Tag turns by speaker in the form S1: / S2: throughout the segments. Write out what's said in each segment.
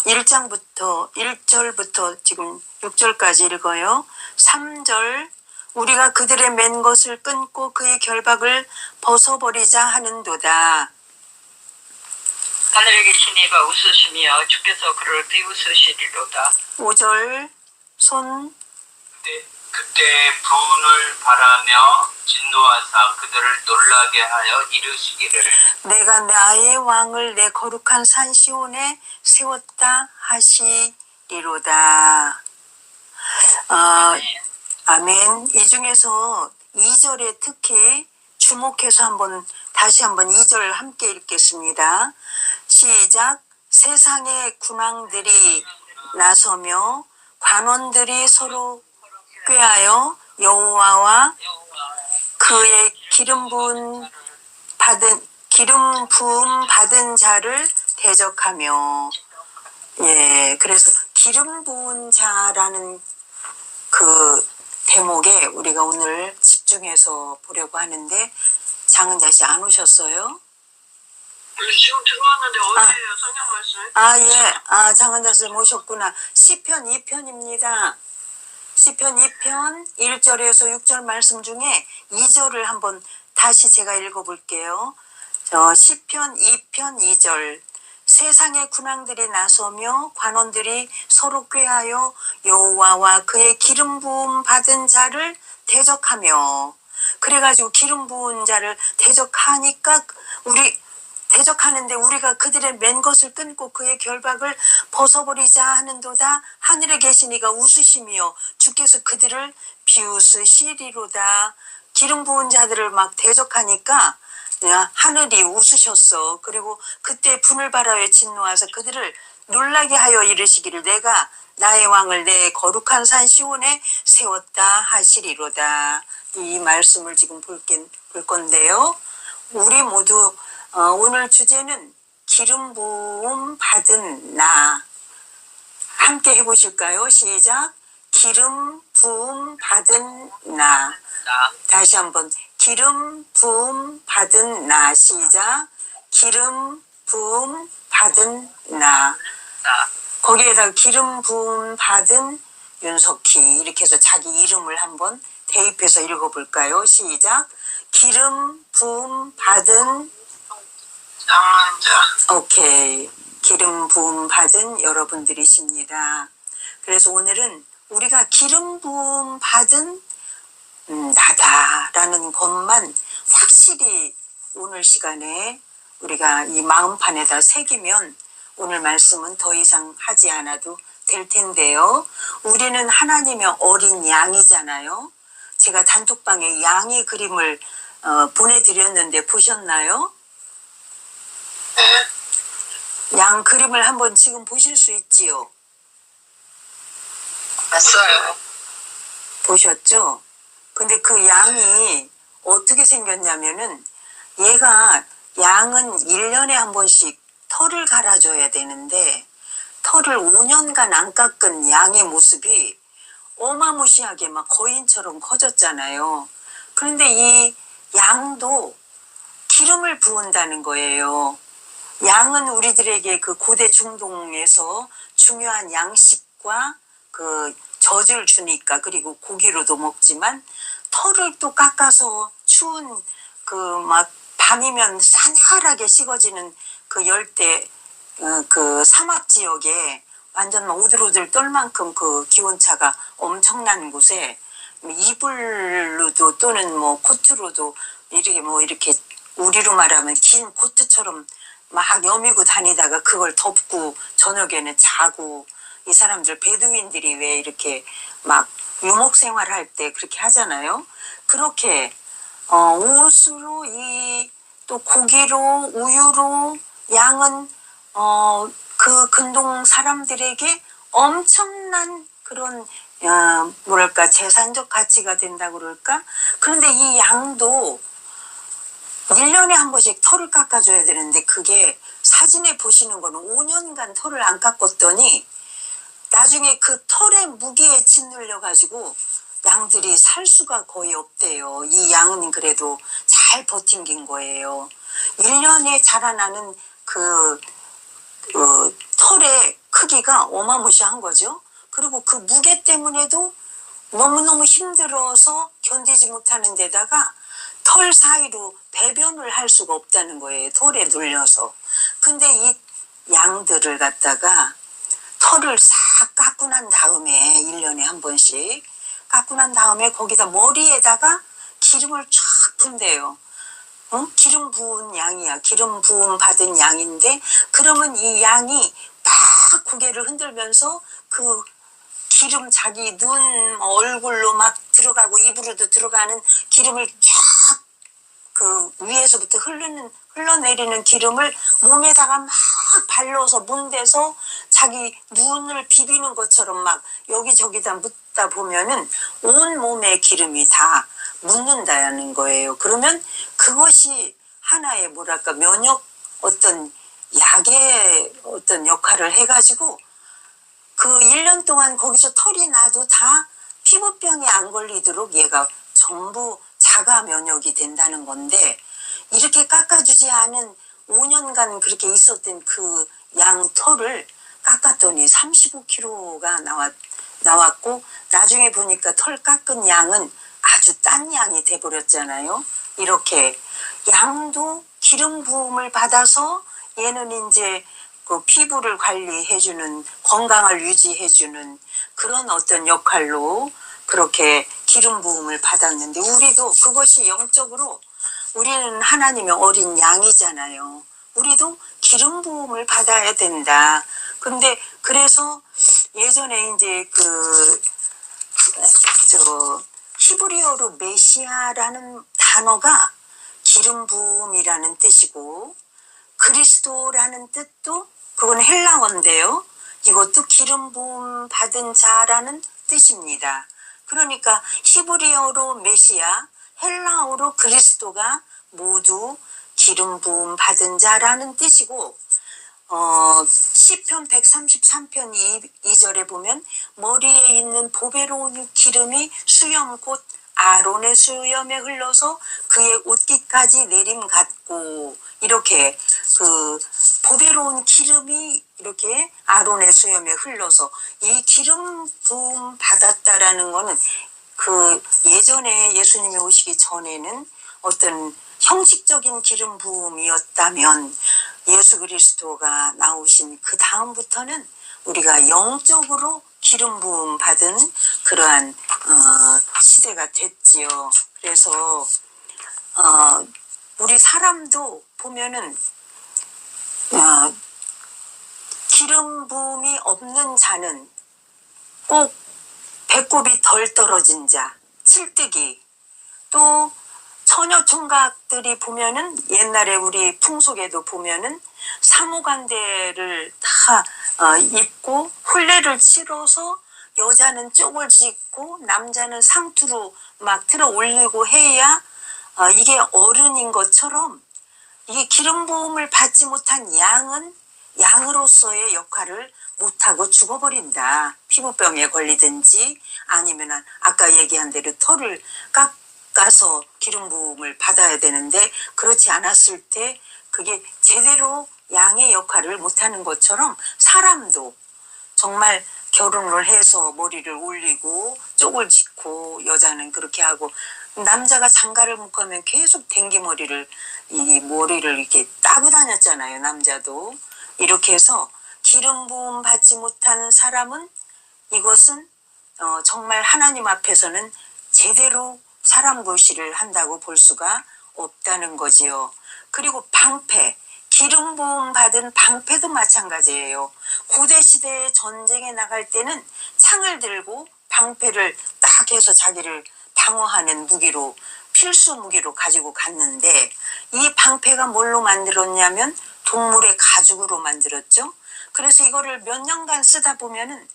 S1: 1장부터 1절부터 지금 6절까지 읽어요. 3절 우리가 그들의 맨 것을 끊고 그의 결박을 벗어버리자 하는도다.
S2: 하늘에 계신 이가 웃으시며 주께서 그를 비웃으시리로다.
S1: 5절 손
S3: 그때 분을 바라며 진노하사 그들을 놀라게 하여 이르시기를
S1: 내가 나의 왕을 내 거룩한 산 시온에 세웠다 하시리로다. 아멘. 이 중에서 2절에 특히 주목해서 다시 한번 2절 함께 읽겠습니다. 시작. 세상의 군왕들이 나서며 관원들이 서로 꾀하여 여호와와 그의 기름 부음 받은 자를 대적하며, 그래서 기름 부은 자라는 그 대목에 우리가 오늘 집중해서 보려고 하는데, 장은자 씨 안 오셨어요?
S2: 지금 들어왔는데 어디예요? 성경 말씀?
S1: 장은자 씨 모셨구나. 시편 2편입니다. 시편 2편 1절에서 6절 말씀 중에 2절을 한번 다시 제가 읽어볼게요. 시편 2편 2절. 세상의 군왕들이 나서며 관원들이 서로 꾀하여 여호와와 그의 기름 부음 받은 자를 대적하며, 그래가지고 기름 부은 자를 대적하니까 대적하는데 우리가 그들의 맨 것을 끊고 그의 결박을 벗어버리자 하는도다. 하늘에 계신 이가 웃으시며 주께서 그들을 비웃으시리로다. 기름 부은 자들을 막 대적하니까 하늘이 웃으셨어. 그리고 그때 분을 바라여 진노하사 그들을 놀라게 하여 이르시기를 내가 나의 왕을 내 거룩한 산 시온에 세웠다 하시리로다. 이 말씀을 지금 볼 건데요. 우리 모두 오늘 주제는 기름 부음 받은 나. 함께 해보실까요? 시작. 기름 부음 받은 나. 다시 한번 기름 부음 받은 나. 시작. 기름 부음 받은 나. 거기에다가 기름 부음 받은 윤석희 이렇게 해서 자기 이름을 한번 대입해서 읽어볼까요? 시작. 기름 부음 받은
S2: 장은자.
S1: 오케이. 기름 부음 받은 여러분들이십니다. 그래서 오늘은 우리가 기름 부음 받은 나다라는 것만 확실히 오늘 시간에 우리가 이 마음판에다 새기면 오늘 말씀은 더 이상 하지 않아도 될 텐데요. 우리는 하나님의 어린 양이잖아요. 제가 단톡방에 양의 그림을 보내드렸는데 보셨나요? 양 그림을 한번 지금 보실 수 있지요?
S2: 봤어요.
S1: 보셨죠? 근데 그 양이 어떻게 생겼냐면은 양은 1년에 한 번씩 털을 갈아줘야 되는데 털을 5년간 안 깎은 양의 모습이 어마무시하게 막 거인처럼 커졌잖아요. 그런데 이 양도 기름을 부은다는 거예요. 양은 우리들에게 그 고대 중동에서 중요한 양식과 그 젖을 주니까, 그리고 고기로도 먹지만 털을 또 깎아서 추운 그 막 밤이면 싸늘하게 식어지는 그 열대 그 사막 지역에 완전 막 오들오들 떨 만큼 그 기온차가 엄청난 곳에 이불로도 또는 뭐 코트로도 이렇게 우리로 말하면 긴 코트처럼 막 여미고 다니다가 그걸 덮고 저녁에는 자고, 이 사람들 베두인들이 왜 이렇게 막 유목 생활할 때 그렇게 하잖아요. 그렇게 옷으로 또 고기로 우유로 양은 그 근동 사람들에게 엄청난 그런 뭐랄까 재산적 가치가 된다고 그럴까? 그런데 이 양도 1년에 한 번씩 털을 깎아줘야 되는데 그게 사진에 보시는 거는 5년간 털을 안 깎았더니 나중에 그 털의 무게에 짓눌려 가지고 양들이 살 수가 거의 없대요. 이 양은 그래도 잘 버틴긴 거예요. 1년에 자라나는 그 털의 그 크기가 어마무시한 거죠. 그리고 그 무게 때문에도 너무너무 힘들어서 견디지 못하는 데다가 털 사이로 배변을 할 수가 없다는 거예요. 털에 눌려서. 근데 이 양들을 갖다가 털을 싹 깎고 난 다음에 1년에 한 번씩 깎고 난 다음에 거기다 머리에다가 기름을 쫙 푼대요. 기름 부은 양이야. 기름 부음 받은 양인데 그러면 이 양이 막 고개를 흔들면서 그 기름 자기 눈 얼굴로 막 들어가고 입으로도 들어가는 기름을 쫙 그 위에서부터 흘러내리는 기름을 몸에다가 막 발라서 문대서 자기 눈을 비비는 것처럼 막 여기저기다 묻다 보면은 온 몸에 기름이 다 묻는다는 거예요. 그러면 그것이 하나의 뭐랄까 면역 어떤 약의 어떤 역할을 해가지고 그 1년 동안 거기서 털이 나도 다 피부병이 안 걸리도록 얘가 전부 자가 면역이 된다는 건데 이렇게 깎아주지 않은 5년간 그렇게 있었던 그 양 털을 깎았더니 35kg가 나왔고 나중에 보니까 털 깎은 양은 아주 딴 양이 돼버렸잖아요. 이렇게 양도 기름 부음을 받아서 얘는 이제 그 피부를 관리해주는 건강을 유지해주는 그런 어떤 역할로 그렇게 기름 부음을 받았는데 우리도 그것이 영적으로 우리는 하나님의 어린 양이잖아요. 우리도 기름 부음을 받아야 된다. 근데 그래서 예전에 이제 히브리어로 메시아라는 단어가 기름 부음이라는 뜻이고 그리스도라는 뜻도 그건 헬라어인데요. 이것도 기름 부음 받은 자라는 뜻입니다. 그러니까 히브리어로 메시아, 헬라어로 그리스도가 모두 기름 부음 받은 자라는 뜻이고 시편 133편 2절에 보면 머리에 있는 보배로운 기름이 수염 곧 아론의 수염에 흘러서 그의 옷깃까지 내림 같고 이렇게 그 보배로운 기름이 이렇게 아론의 수염에 흘러서 이 기름 부음 받았다라는 거는 그 예전에 예수님이 오시기 전에는 어떤 형식적인 기름 부음이었다면 예수 그리스도가 나오신 그 다음부터는 우리가 영적으로 기름 부음 받은 그러한 시대가 됐지요. 그래서 우리 사람도 보면은 기름 부음이 없는 자는 꼭 배꼽이 덜 떨어진 자, 칠뜨기 또 처녀 총각들이 보면은 옛날에 우리 풍속에도 보면은 사무간대를 다 입고 혼례를 치러서 여자는 쪽을 짓고 남자는 상투로 막 들어 올리고 해야 이게 어른인 것처럼 이게 기름 부음을 받지 못한 양은 양으로서의 역할을 못하고 죽어버린다. 피부병에 걸리든지 아니면 아까 얘기한 대로 털을 깎아서 기름 부음을 받아야 되는데 그렇지 않았을 때 그게 제대로 양의 역할을 못하는 것처럼 사람도 정말 결혼을 해서 머리를 올리고 쪽을 짚고 여자는 그렇게 하고 남자가 장가를 못 가면 계속 댕기머리를 이 머리를 이렇게 따고 다녔잖아요. 남자도 이렇게 해서 기름 부음 받지 못하는 사람은 이것은 정말 하나님 앞에서는 제대로 사람 불씨를 한다고 볼 수가 없다는 거지요. 그리고 방패, 기름 부음 받은 방패도 마찬가지예요. 고대 시대에 전쟁에 나갈 때는 창을 들고 방패를 딱 해서 자기를 방어하는 무기로 필수 무기로 가지고 갔는데 이 방패가 뭘로 만들었냐면 동물의 가죽으로 만들었죠. 그래서 이거를 몇 년간 쓰다 보면은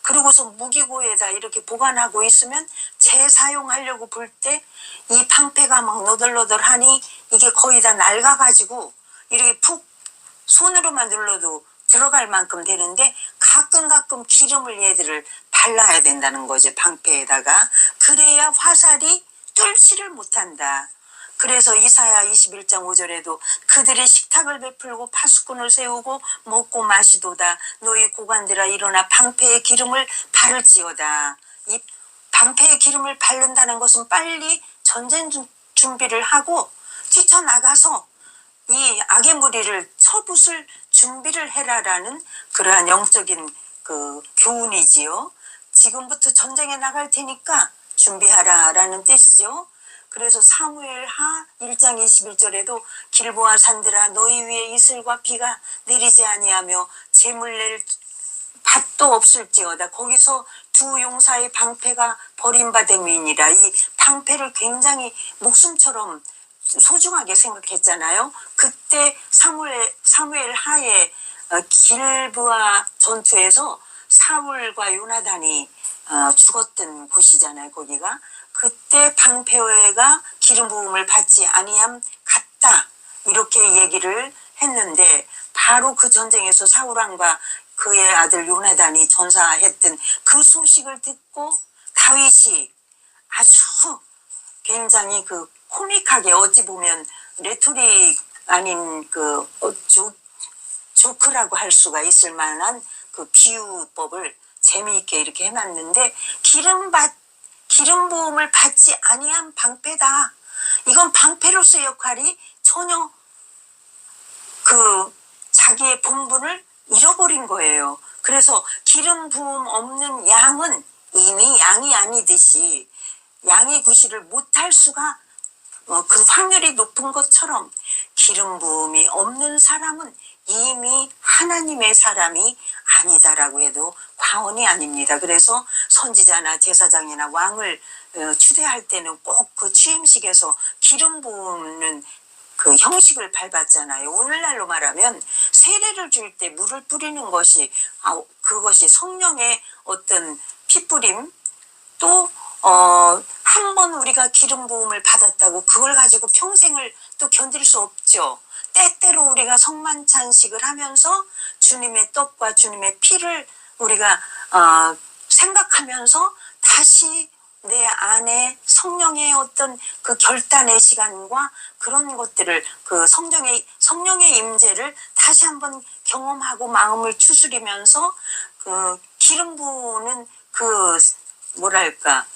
S1: 그러고서 무기고에다 이렇게 보관하고 있으면 재사용하려고 볼 때 이 방패가 막 너덜너덜하니 이게 거의 다 낡아가지고 이렇게 푹 손으로만 눌러도 들어갈 만큼 되는데 가끔 기름을 얘들을 발라야 된다는 거죠. 방패에다가. 그래야 화살이 뚫지를 못한다. 그래서 이사야 21장 5절에도 그들이 식탁을 베풀고 파수꾼을 세우고 먹고 마시도다. 너희 고관들아 일어나 방패의 기름을 바를지어다. 이 방패의 기름을 바른다는 것은 빨리 전쟁 준비를 하고 뛰쳐나가서 이 악의 무리를 쳐붓을 준비를 해라라는 그러한 영적인 그 교훈이지요. 지금부터 전쟁에 나갈 테니까 준비하라라는 뜻이죠. 그래서 사무엘하 1장 21절에도 길보아 산들아 너희 위에 이슬과 비가 내리지 아니하며 재물 낼 밭도 없을지어다. 거기서 두 용사의 방패가 버림받음이니라. 이 방패를 굉장히 목숨처럼 소중하게 생각했잖아요. 그때 사무엘 하에 길보아 전투에서 사울과 요나단이 죽었던 곳이잖아요. 거기가 그때 방패가 기름 부음을 받지 아니함 같다 이렇게 얘기를 했는데 바로 그 전쟁에서 사울왕과 그의 아들 요나단이 전사했던 그 소식을 듣고 다윗이 아주 굉장히 그 코믹하게 어찌 보면 레토릭 아닌 그 조크라고 할 수가 있을 만한 그 비유법을 재미있게 이렇게 해놨는데 기름 부음을 받지 아니한 방패다. 이건 방패로서의 역할이 전혀 그 자기의 본분을 잃어버린 거예요. 그래서 기름 부음 없는 양은 이미 양이 아니듯이 양의 구실을 못할 수가 그 확률이 높은 것처럼 기름 부음이 없는 사람은 이미 하나님의 사람이 아니다라고 해도 과언이 아닙니다. 그래서 선지자나 제사장이나 왕을 추대할 때는 꼭 그 취임식에서 기름 부음은 그 형식을 밟았잖아요. 오늘날로 말하면 세례를 줄 때 물을 뿌리는 것이 그것이 성령의 어떤 핏뿌림 또 한 번 우리가 기름 부음을 받았다고 그걸 가지고 평생을 또 견딜 수 없죠. 때때로 우리가 성만찬식을 하면서 주님의 떡과 주님의 피를 우리가 생각하면서 다시 내 안에 성령의 어떤 그 결단의 시간과 그런 것들을 그 성령의 임재를 다시 한번 경험하고 마음을 추스리면서 그 기름 부으는 그 뭐랄까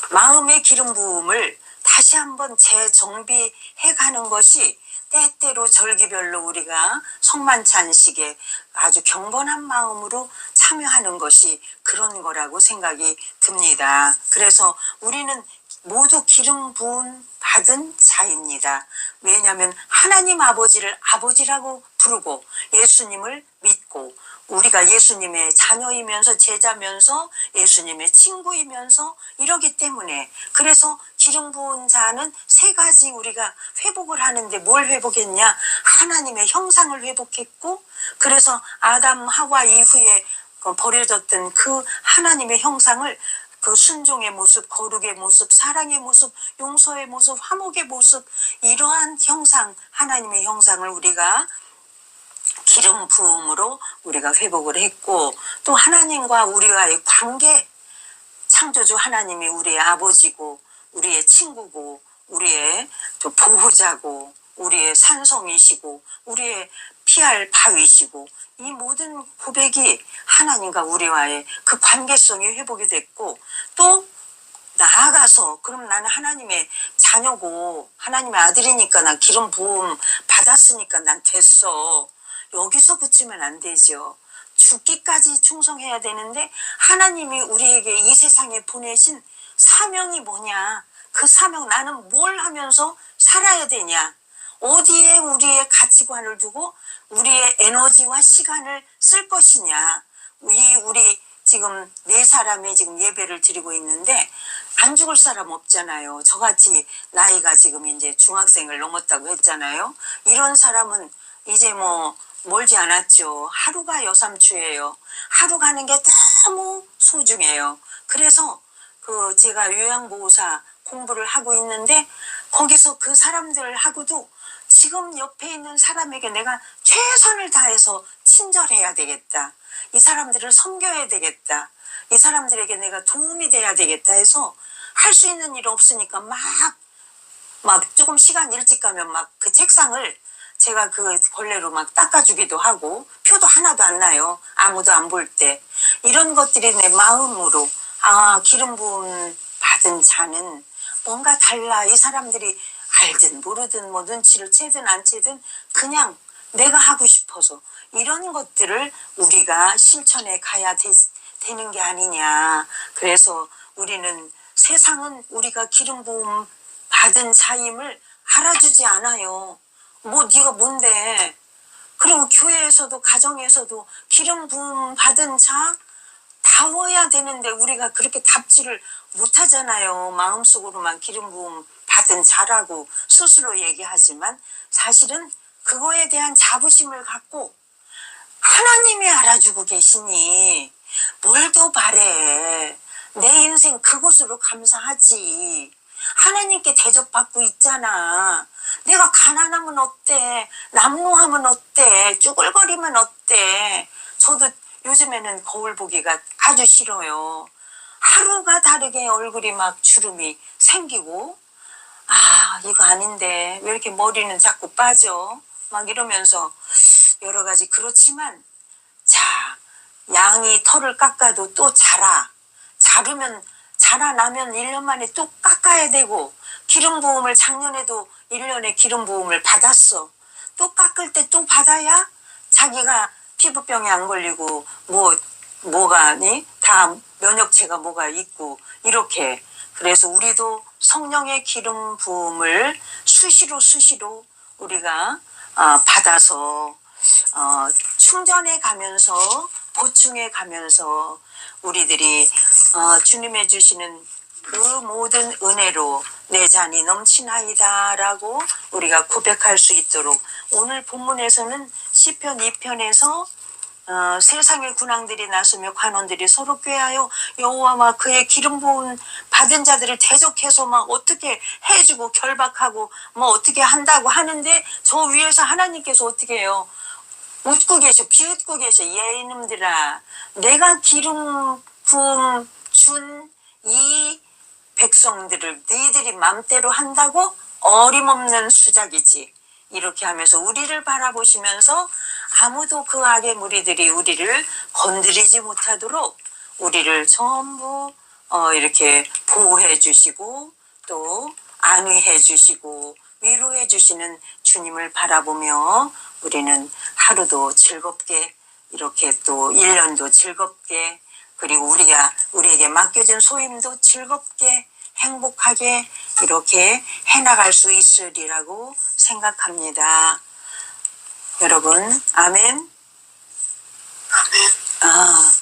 S1: 마음의 기름 부음을 다시 한번 재정비해 가는 것이 때때로 절기별로 우리가 성만찬식에 아주 경건한 마음으로 참여하는 것이 그런 거라고 생각이 듭니다. 그래서 우리는 모두 기름 부음 받은 자입니다. 왜냐하면 하나님 아버지를 아버지라고 부르고 예수님을 믿고 우리가 예수님의 자녀이면서 제자면서 예수님의 친구이면서 이러기 때문에 그래서 기름 부은 자는 세 가지 우리가 회복을 하는데 뭘 회복했냐? 하나님의 형상을 회복했고 그래서 아담 하와 이후에 버려졌던 그 하나님의 형상을 그 순종의 모습, 거룩의 모습, 사랑의 모습, 용서의 모습, 화목의 모습 이러한 형상, 하나님의 형상을 우리가 기름 부음으로 우리가 회복을 했고 또 하나님과 우리와의 관계 창조주 하나님이 우리의 아버지고 우리의 친구고 우리의 또 보호자고 우리의 산성이시고 우리의 피할 바위시고 이 모든 고백이 하나님과 우리와의 그 관계성이 회복이 됐고 또 나아가서 그럼 나는 하나님의 자녀고 하나님의 아들이니까 난 기름 부음 받았으니까 난 됐어. 여기서 그치면 안 되죠. 죽기까지 충성해야 되는데 하나님이 우리에게 이 세상에 보내신 사명이 뭐냐? 그 사명 나는 뭘 하면서 살아야 되냐? 어디에 우리의 가치관을 두고 우리의 에너지와 시간을 쓸 것이냐? 우리 지금 4사람이 지금 예배를 드리고 있는데 안 죽을 사람 없잖아요. 저같이 나이가 지금 이제 중학생을 넘었다고 했잖아요. 이런 사람은 이제 뭐 멀지 않았죠. 하루가 여삼추예요. 하루 가는 게 너무 소중해요. 그래서 그 제가 요양보호사 공부를 하고 있는데 거기서 그 사람들하고도 지금 옆에 있는 사람에게 내가 최선을 다해서 친절해야 되겠다. 이 사람들을 섬겨야 되겠다. 이 사람들에게 내가 도움이 돼야 되겠다 해서 할 수 있는 일 없으니까 막 막 조금 시간 일찍 가면 막 그 책상을 제가 그 걸레로 막 닦아주기도 하고 표도 하나도 안 나요. 아무도 안 볼 때. 이런 것들이 내 마음으로 기름 부음 받은 자는 뭔가 달라. 이 사람들이 알든 모르든 뭐 눈치를 채든 안 채든 그냥 내가 하고 싶어서 이런 것들을 우리가 실천해 가야 되는 게 아니냐. 그래서 우리는 세상은 우리가 기름 부음 받은 자임을 알아주지 않아요. 뭐 네가 뭔데. 그리고 교회에서도 가정에서도 기름 부음 받은 자 다워야 되는데 우리가 그렇게 답지를 못하잖아요. 마음속으로만 기름 부음 받은 자라고 스스로 얘기하지만 사실은 그거에 대한 자부심을 갖고 하나님이 알아주고 계시니 뭘 더 바래. 내 인생 그곳으로 감사하지. 하나님께 대접받고 있잖아. 내가 가난하면 어때? 남루하면 어때? 쭈글거리면 어때? 저도 요즘에는 거울 보기가 아주 싫어요. 하루가 다르게 얼굴이 막 주름이 생기고 이거 아닌데 왜 이렇게 머리는 자꾸 빠져? 막 이러면서 여러 가지 그렇지만 자, 양이 털을 깎아도 또 자라나면 1년 만에 또 깎아야 되고 기름 부음을 작년에도 1년에 기름 부음을 받았어. 또 깎을 때 또 받아야 자기가 피부병에 안 걸리고 뭐가니? 다 면역체가 뭐가 있고 이렇게. 그래서 우리도 성령의 기름 부음을 수시로 우리가 받아서 충전해 가면서 보충해 가면서 우리들이 주님의 주시는 그 모든 은혜로 내 잔이 넘치나이다라고 우리가 고백할 수 있도록 오늘 본문에서는 시편 2편에서 세상의 군왕들이 나서며 관원들이 서로 꾀하여 여호와와 그의 기름 부은 받은 자들을 대적해서 막 어떻게 해주고 결박하고 뭐 어떻게 한다고 하는데 저 위에서 하나님께서 어떻게 해요? 웃고 계셔, 비웃고 계셔. 얘 이놈들아, 내가 기름 부음 준 이 백성들을 너희들이 맘대로 한다고? 어림없는 수작이지. 이렇게 하면서 우리를 바라보시면서 아무도 그 악의 무리들이 우리를 건드리지 못하도록 우리를 전부 이렇게 보호해 주시고 또 안위해 주시고 위로해 주시는 주님을 바라보며 우리는 하루도 즐겁게 이렇게 또 1년도 즐겁게 그리고 우리에게 맡겨진 소임도 즐겁게 행복하게 이렇게 해나갈 수 있으리라고 생각합니다. 여러분, 아멘.
S3: 아멘.